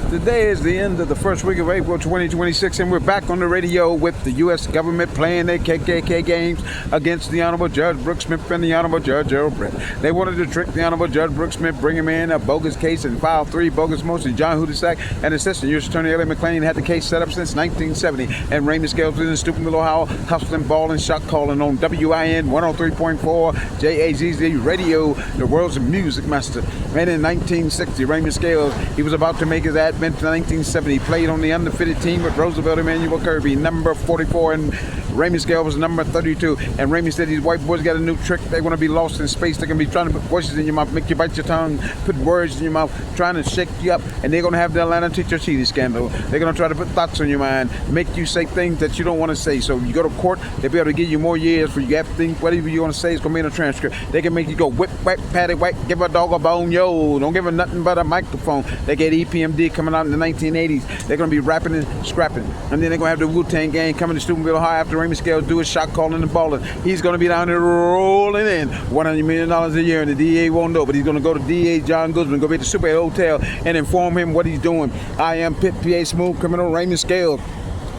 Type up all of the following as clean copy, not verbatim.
Today is the end of the first week of April 2026, and we're back on the radio with the U.S. government playing their KKK games against the Honorable Judge Brooks Smith and the Honorable Judge Earl Brett. They wanted to trick the Honorable Judge Brooks Smith, bring him in a bogus case, and file 3 bogus motions. John Hudisack and Assistant U.S. Attorney Elliot McClain had the case set up since 1970, and Raymond Scales was in Steubenville, Ohio, hustling, balling, shot calling on WIN 103.4 JAZZ Radio, the world's music master. And in 1960, Raymond Scales, he was about to make his advent to 1970. He played on the undefeated team with Roosevelt Emmanuel Kirby, number 44, and Raymond Scales was number 32. And Raymond said these white boys got a new trick. They want to be lost in space. They're going to be trying to put voices in your mouth, make you bite your tongue, put words in your mouth, trying to shake you up. And they're going to have the Atlanta teacher cheating scandal. They're going to try to put thoughts on your mind, make you say things that you don't want to say. So you go to court, they'll be able to give you more years for you have to think whatever you want to say is going to be in a transcript. They can make you go whip, whack, patty, whack, give a dog a bone, yo. Don't give her nothing but a microphone. They get EPMD coming out in the 1980s. They're going to be rapping and scrapping. And then they're going to have the Wu-Tang gang coming to Steubenville High after Raymond Scales do his shot calling and balling. He's going to be down there rolling in $100 million a year, and the DA won't know, but he's going to go to DA John Guzman, go be at the Super 8 Hotel and inform him what he's doing. I am Pit PA Smooth Criminal Raymond Scales,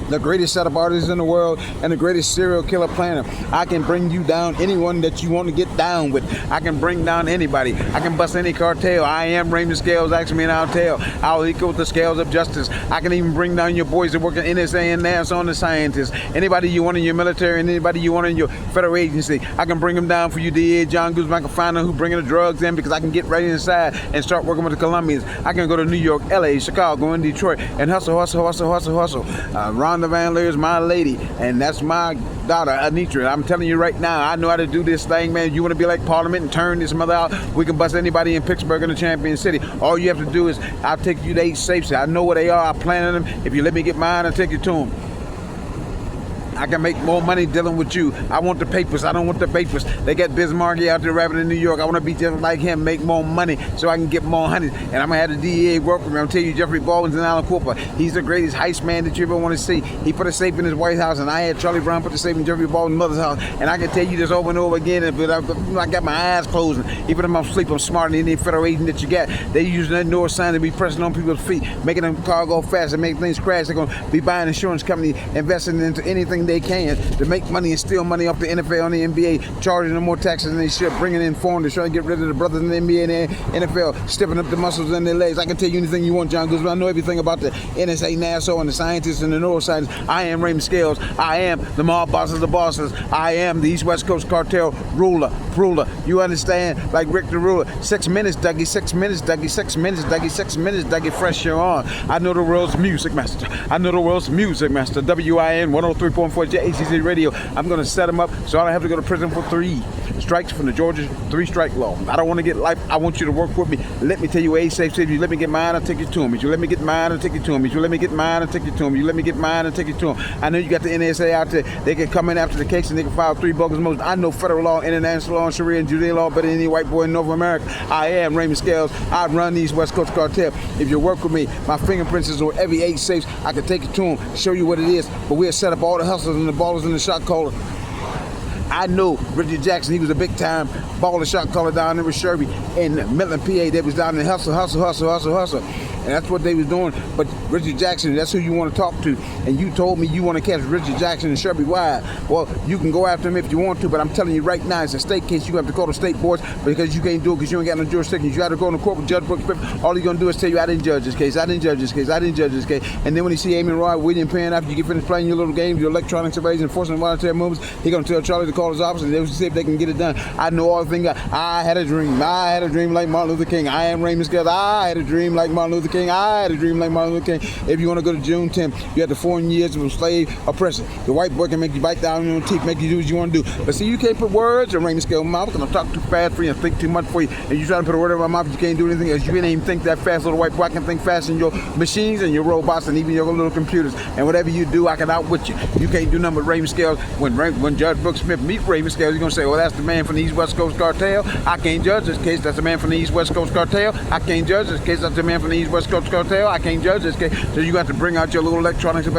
the greatest set of artists in the world and the greatest serial killer planner. I can bring you down anyone that you want to get down with. I can bring down anybody. I can bust any cartel. I am Raymond Scales. Ask me and I'll tell. I'll equal the scales of justice. I can even bring down your boys that work at NSA and NASA on the scientists. Anybody you want in your military and anybody you want in your federal agency. I can bring them down for you, DA John Guzman. I can find out who's bringing the drugs in because I can get right inside and start working with the Colombians. I can go to New York, LA, Chicago, and Detroit and hustle. Ron Van Leer is my lady, and that's my daughter, Anitra. I'm telling you right now, I know how to do this thing, man. You want to be like Parliament and turn this mother out? We can bust anybody in Pittsburgh in the Champion City. All you have to do is, I'll take you to 8 safes. I know where they are. I planted them. If you let me get mine, I'll take you to them. I can make more money dealing with you. I want the papers. I don't want the vapors. They got Bismarcky out there rapping in New York. I want to be just like him, make more money so I can get more honey. And I'm going to have the DEA work with me. I'm telling you, Jeffrey Baldwin's in Alan Cooper. He's the greatest heist man that you ever want to see. He put a safe in his White House, and I had Charlie Brown put the safe in Jeffrey Baldwin's mother's house. And I can tell you this over and over again, but I got my eyes closed. Even if I'm asleep, I'm smarter than any federal agent that you got. They using that north sign to be pressing on people's feet, making them car go fast and make things crash. They're going to be buying insurance company, investing into anything they can to make money and steal money off the NFL and the NBA, charging them more taxes than they should, bringing in foreigners, trying to get rid of the brothers in the NBA and the NFL, stiffing up the muscles in their legs. I can tell you anything you want, John Guzman. I know everything about the NSA, NASA, and the scientists and the neuroscientists. I am Raymond Scales. I am the mob bosses of bosses. I am the East West Coast cartel ruler. You understand? Like Rick the Ruler. 6 minutes, Dougie. 6 minutes, Dougie. 6 minutes, Dougie. 6 minutes, Dougie. Fresh you're on. I know the world's music master. I know the world's music master. WIN 103.4 JACC Radio. I'm going to set them up so I don't have to go to prison for 3 strikes from the Georgia 3-strike law. I don't want to get life. I want you to work with me. Let me tell you, safe. If you let me get mine, I'll take you to him. If you let me get mine, I'll take you to him. If you let me get mine, I'll take you to him. You let me get mine, I'll take you to him. I know you got the NSA out there. They can come in after the case and they can file 3 bogus motions. I know federal law, international law, and Sharia and Judean law better than any white boy in North America. I am Raymond Scales. I run these West Coast cartel. If you work with me, my fingerprints is on every 8 safes. I can take you to them, show you what it is. But we'll set up all the hustlers and the ballers and the shot callers. I know Richard Jackson, he was a big time baller shot caller down there with Sherby in Midland, PA. They was down there hustle. And that's what they was doing. But Richard Jackson, that's who you want to talk to. And you told me you want to catch Richard Jackson and Sherby Wide. Well, you can go after him if you want to, but I'm telling you right now, it's a state case. You have to call the state boards because you can't do it because you ain't got no jurisdiction. You got to go in the court with Judge Brooks Smith. All he's going to do is tell you, I didn't judge this case. And then when you see Amy Roy, William Penn, after you get finished playing your little games, your electronic surveillance, enforcement of voluntary movements, he's going to tell Charlie to call his office and they'll see if they can get it done. I know all the things. I had a dream like Martin Luther King. I am Raymond Scales. I had a dream like Martin Luther King. Like Martin Luther King. If you want to go to June 10th, you have the 4 years of slave oppression. The white boy can make you bite down on your teeth, make you do what you want to do. But see, you can't put words in Raymond Scales' mouth because I'm talking too fast for you and think too much for you. And you try to put a word in my mouth, you can't do anything else. You can't even think that fast. Little white boy, I can think fast in your machines and your robots and even your little computers. And whatever you do, I can outwit you. You can't do nothing but Raymond Scales. When Judge Brooks Smith meet Raymond Scales, you're gonna say, well, that's the man from the East West Coast Cartel. I can't judge this case. That's the man from the East West Coast Cartel. I can't judge this case. That's the man from the East West Coast Cartel. I can't judge this case. So you got to bring out your little electronics. You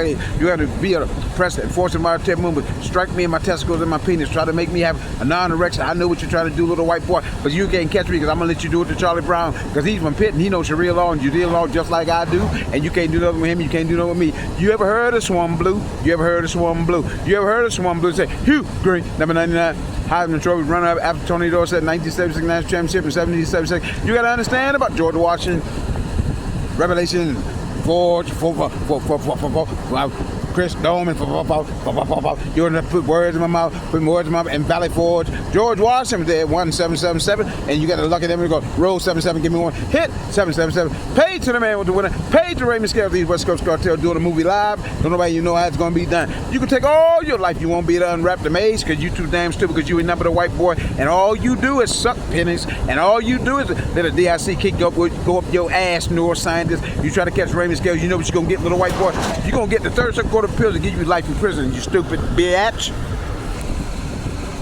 got to be a press enforcing my movement. Strike me in my testicles and my penis. Try to make me have a non-erection. I know what you're trying to do, little white boy, but you can't catch me because I'm gonna let you do it to Charlie Brown because he's from Pitt and he knows Sharia law and Judean law just like I do, and you can't do nothing with him. You can't do nothing with me. You ever heard of Swam Blue? You ever heard of Swam Blue? You ever heard of Swam Blue? Say Hugh Green, number 99. Heisman Trophy runner-up after Tony Dorsett, 1976 National Championship in 1776. You got to understand about George Washington, Revelation, Forge, Chris Doman, you're gonna put words in my mouth, and Valley Forge. George Washington there, 1777, and you got to look at them and go, roll 77, give me one, hit 777, paid to the man with the winner, paid to Raymond Scales, the West Coast Cartel, doing a movie live. Don't nobody you know how it's gonna be done. You can take all your life, you won't be able to unwrap the maze because you too damn stupid because you ain't nothing but a white boy, and all you do is suck pennies, and all you do is let a DIC kick go up your ass, neuroscientist. You try to catch Raymond Scales, you know what you're gonna get, little white boy. You're gonna get the third circuit court of appeals to give you life in prison, you stupid bitch.